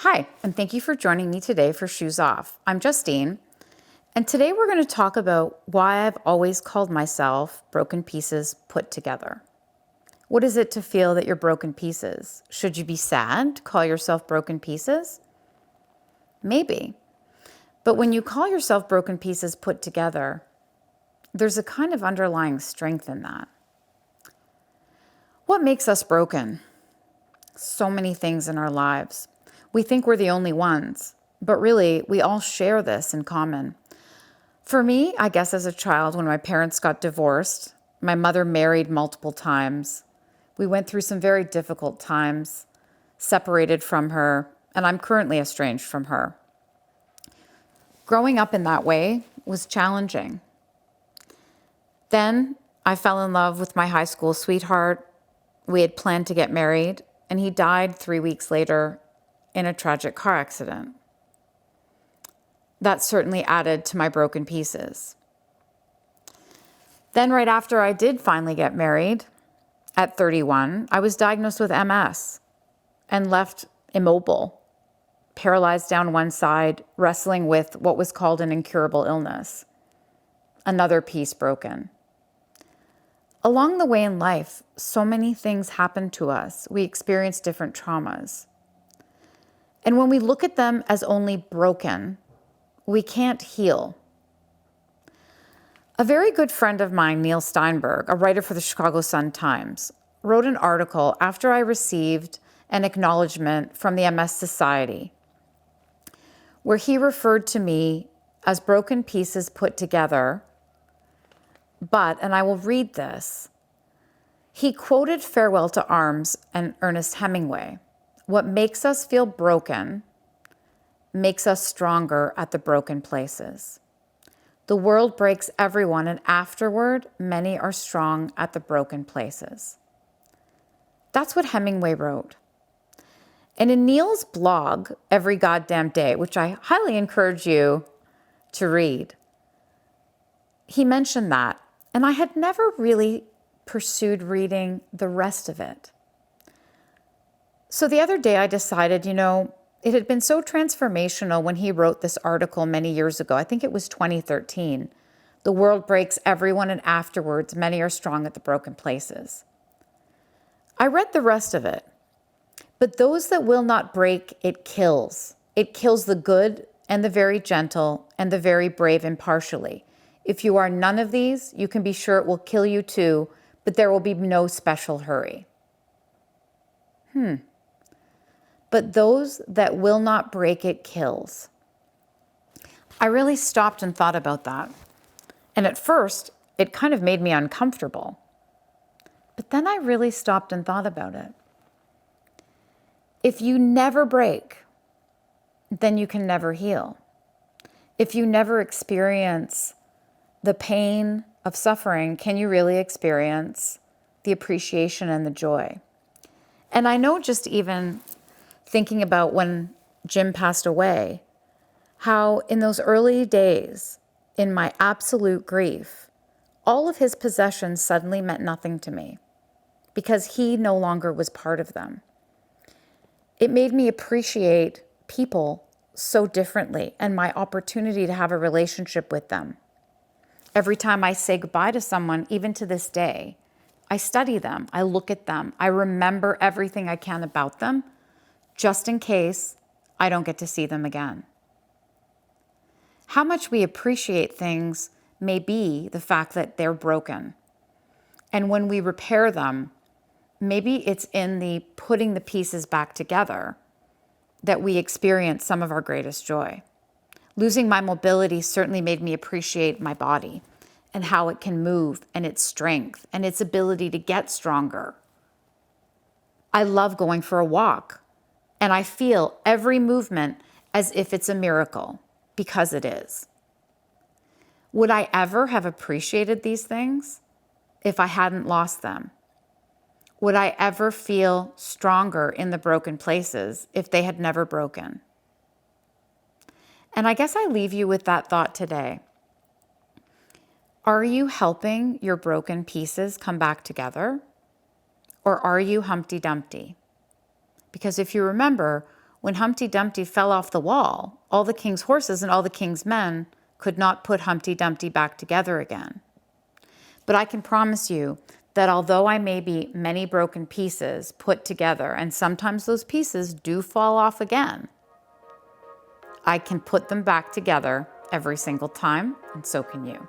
Hi, and thank you for joining me today for Shoes Off. I'm Justine, and today we're going to talk about why I've always called myself broken pieces put together. What is it to feel that you're broken pieces? Should you be sad to call yourself broken pieces? Maybe. But when you call yourself broken pieces put together, there's a kind of underlying strength in that. What makes us broken? So many things in our lives. We think we're the only ones, but really, we all share this in common. For me, I guess as a child, when my parents got divorced, my mother married multiple times. We went through some very difficult times, separated from her, and I'm currently estranged from her. Growing up in that way was challenging. Then I fell in love with my high school sweetheart. We had planned to get married, and he died 3 weeks later in a tragic car accident. That certainly added to my broken pieces. Then right after I did finally get married, at 31, I was diagnosed with MS and left immobile, paralyzed down one side, wrestling with what was called an incurable illness. Another piece broken. Along the way in life, so many things happen to us. We experience different traumas. And when we look at them as only broken, we can't heal. A very good friend of mine, Neil Steinberg, a writer for the Chicago Sun-Times, wrote an article after I received an acknowledgement from the MS Society, where he referred to me as broken pieces put together, but, and I will read this, he quoted Farewell to Arms and Ernest Hemingway. What makes us feel broken makes us stronger at the broken places. The world breaks everyone, and afterward, many are strong at the broken places. That's what Hemingway wrote. And in Neil's blog, Every Goddamn Day, which I highly encourage you to read, he mentioned that, and I had never really pursued reading the rest of it. So the other day I decided, it had been so transformational when he wrote this article many years ago. I think it was 2013. The world breaks everyone, and afterwards, many are strong at the broken places. I read the rest of it. But those that will not break, it kills. It kills the good and the very gentle and the very brave impartially. If you are none of these, you can be sure it will kill you too, but there will be no special hurry. But those that will not break, it kills. I really stopped and thought about that. And at first, it kind of made me uncomfortable. But then I really stopped and thought about it. If you never break, then you can never heal. If you never experience the pain of suffering, can you really experience the appreciation and the joy? And I know, just even thinking about when Jim passed away, how in those early days, in my absolute grief, all of his possessions suddenly meant nothing to me because he no longer was part of them. It made me appreciate people so differently and my opportunity to have a relationship with them. Every time I say goodbye to someone, even to this day, I study them, I look at them, I remember everything I can about them, just in case I don't get to see them again. How much we appreciate things may be the fact that they're broken. And when we repair them, maybe it's in the putting the pieces back together that we experience some of our greatest joy. Losing my mobility certainly made me appreciate my body and how it can move and its strength and its ability to get stronger. I love going for a walk, and I feel every movement as if it's a miracle, because it is. Would I ever have appreciated these things if I hadn't lost them? Would I ever feel stronger in the broken places if they had never broken? And I guess I leave you with that thought today. Are you helping your broken pieces come back together? Or are you Humpty Dumpty? Because if you remember, When Humpty Dumpty fell off the wall, all the king's horses and all the king's men could not put Humpty Dumpty back together again. But I can promise you that although I may be many broken pieces put together, and sometimes those pieces do fall off again, I can put them back together every single time, and so can you.